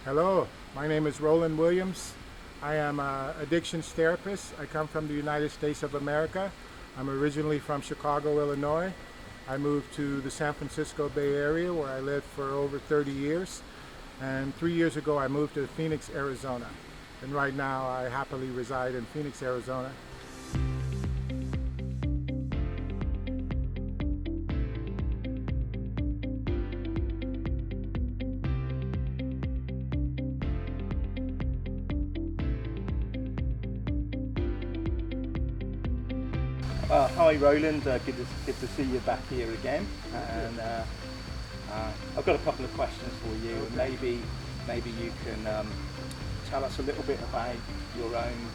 Hello, my name is Roland Williams. I am an addictions therapist. I come from the United States of America. I'm originally from Chicago, Illinois. I moved to the San Francisco Bay Area where I lived for over 30 years. And 3 years ago I moved to Phoenix, Arizona. And right now I happily reside in Phoenix, Arizona. Hi Roland, good to see you back here again. And I've got a couple of questions for you, and maybe you can tell us a little bit about your own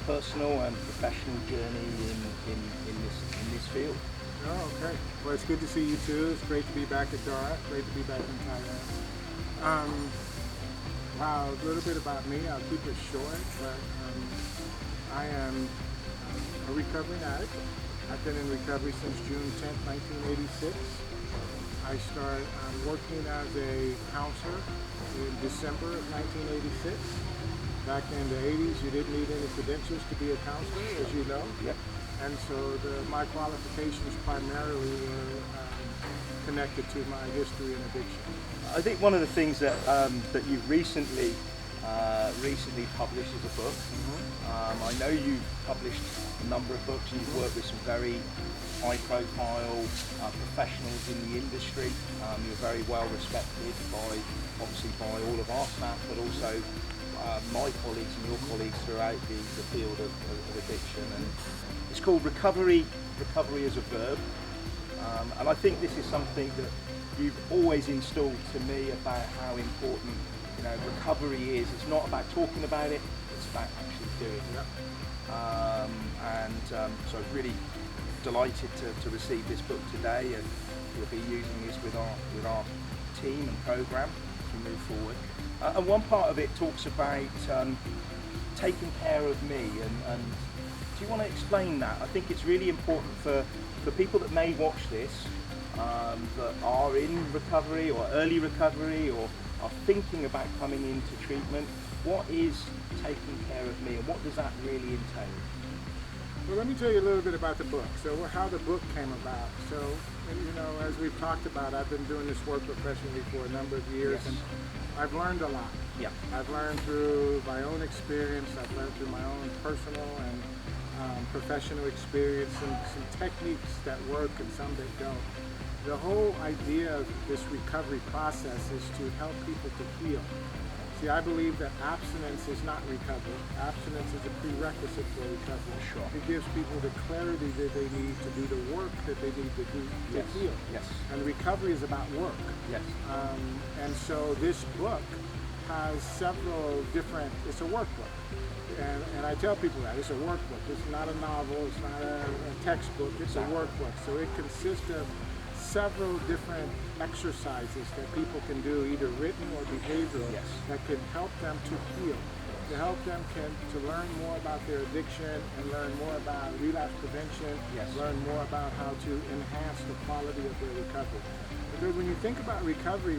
personal and professional journey in this field. Oh, okay. Well, it's good to see you too. It's great to be back at Dara. Great to be back in Thailand. Wow, a little bit about me. I'll keep it short, but I am a recovering addict. I've been in recovery since June 10th, 1986. I started working as a counselor in December of 1986. Back in the 80s, you didn't need any credentials to be a counselor, as you know. Yep. And so my qualifications primarily were connected to my history and addiction. I think one of the things that you've recently published is a book. I know you've published a number of books and you've worked with some very high-profile professionals in the industry. You're very well respected obviously by all of our staff, but also my colleagues and your colleagues throughout the field of addiction. And it's called Recovery as a Verb. And I think this is something that you've always instilled to me about how important recovery is. It's not about talking about it, it's about actually doing it. So I'm really delighted to receive this book today, and we'll be using this with our team and program as we move forward. And one part of it talks about taking care of me, and do you want to explain that? I think it's really important for people that may watch this, that are in recovery or early recovery or are thinking about coming into treatment. What is taking care of me, and what does that really entail? Well, let me tell you a little bit about the book. So how the book came about. So, as we've talked about, I've been doing this work professionally for a number of years, Yes. and I've learned a lot. Yeah. I've learned through my own experience, I've learned through my own personal and professional experience, and some techniques that work and some that don't. The whole idea of this recovery process is to help people to heal. See, I believe that abstinence is not recovery. Abstinence is a prerequisite for recovery. Sure. It gives people the clarity that they need to do the work that they need to do to Yes. heal. Yes. And recovery is about work. Yes. And so this book has several different, it's a workbook. And I tell people that, it's a workbook. It's not a novel, it's not a textbook, it's a workbook. So it consists of several different exercises that people can do, either written or behavioral, Yes. that can help them to heal, to help them to learn more about their addiction and learn more about relapse prevention, Yes. learn more about how to enhance the quality of their recovery. Because when you think about recovery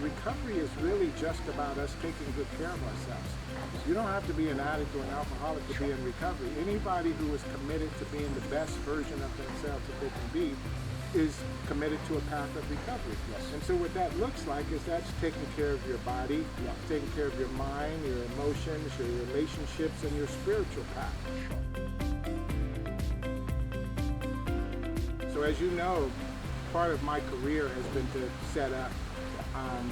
is really just about us taking good care of ourselves. You don't have to be an addict or an alcoholic to be in recovery. Anybody who is committed to being the best version of themselves that they can be is committed to a path of recovery. Yes. And so what that looks like is that's taking care of your body, Yeah. taking care of your mind, your emotions, your relationships, and your spiritual path. So as you know, part of my career has been to set up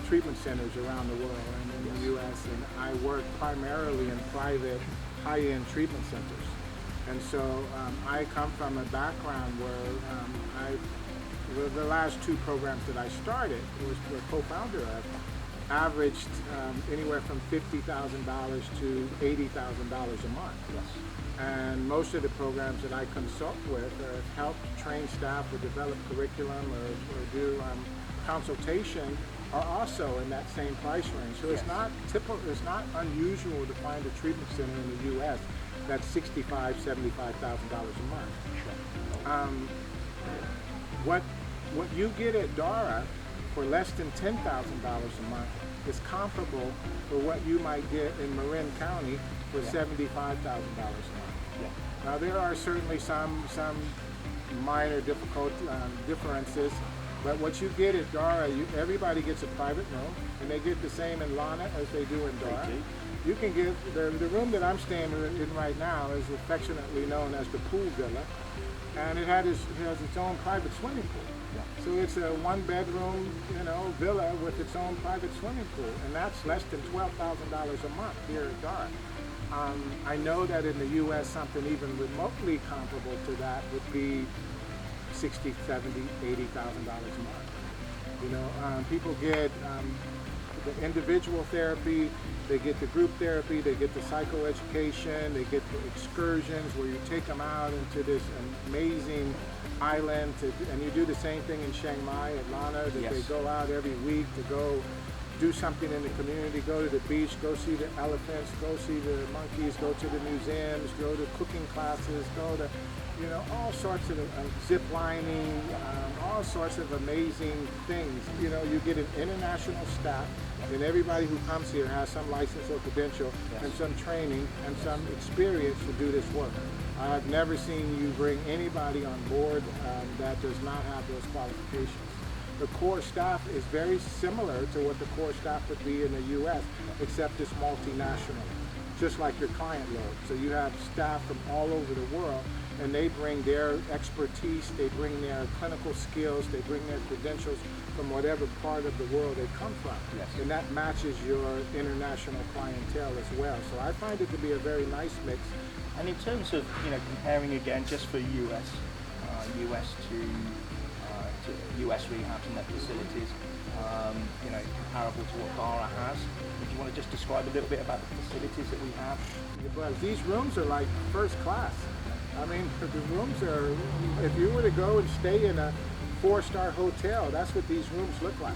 treatment centers around the world and in the U.S. And I work primarily in private, high-end treatment centers. And so I come from a background where the last two programs that I started was a co-founder of, averaged anywhere from $50,000 to $80,000 a month. Yes. And most of the programs that I consult with help train staff or develop curriculum or do consultation are also in that same price range. So it's not typical, it's not unusual to find a treatment center in the U.S. that's $65,000, $75,000 a month. What you get at Dara for less than $10,000 a month is comparable for what you might get in Marin County for $75,000 a month. Yeah. Now there are certainly some minor differences, but what you get at Dara, everybody gets a private room, and they get the same in Lana as they do in Dara. You can get the room that I'm staying in right now is affectionately known as the pool villa, and it has its own private swimming pool. Yeah. So it's a one-bedroom, villa with its own private swimming pool, and that's less than $12,000 a month here at Dara. I know that in the U.S. something even remotely comparable to that would be $60,000, $70,000, $80,000 a month. People get the individual therapy, they get the group therapy, they get the psychoeducation, they get the excursions where you take them out into this amazing island, and you do the same thing in Chiang Mai, Atlanta, that Yes. they go out every week to go do something in the community, go to the beach, go see the elephants, go see the monkeys, go to the museums, go to cooking classes, go to, all sorts of zip lining, all sorts of amazing things. You get an international staff, and everybody who comes here has some license or credential, Yes. and some training and some experience to do this work. I've never seen you bring anybody on board that does not have those qualifications. The core staff is very similar to what the core staff would be in the U.S., except it's multinational, just like your client load. So you have staff from all over the world, and they bring their expertise, they bring their clinical skills, they bring their credentials from whatever part of the world they come from. Yes. And that matches your international clientele as well. So I find it to be a very nice mix. And in terms of comparing again, just for US to US rehabs and their facilities, comparable to what Dara has. Do you want to just describe a little bit about the facilities that we have? But these rooms are like first class. I mean, the rooms are, if you were to go and stay in a 4-star hotel, that's what these rooms look like.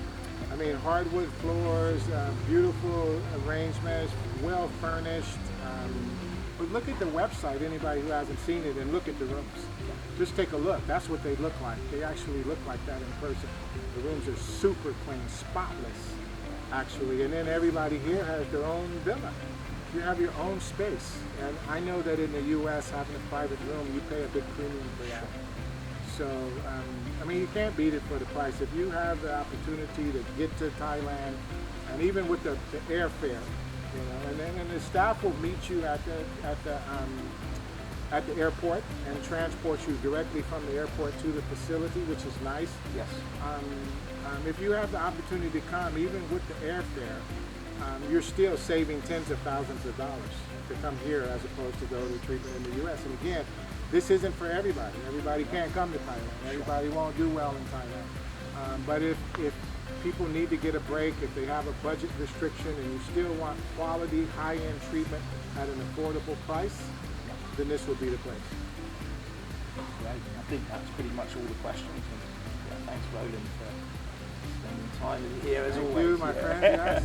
I mean, hardwood floors, beautiful arrangements, well furnished. But look at the website, anybody who hasn't seen it, and look at the rooms. Just take a look. That's what they look like. They actually look like that in person. The rooms are super clean, spotless, actually. And then everybody here has their own villa. You have your own space. And I know that in the U.S., having a private room, you pay a big premium for that. So, you can't beat it for the price. If you have the opportunity to get to Thailand, and even with the airfare, and then the staff will meet you at the airport and transport you directly from the airport to the facility, which is nice. Yes. If you have the opportunity to come, even with the airfare, you're still saving tens of thousands of dollars to come here as opposed to go to treatment in the U.S. And again, this isn't for everybody. Everybody can't come to Thailand. Everybody won't do well in Thailand. But if people need to get a break, if they have a budget restriction and you still want quality, high-end treatment at an affordable price, then this would be the place. Great. I think that's pretty much all the questions. And, thanks, Roland, for spending time here as always. Thank you, my friend. Yes.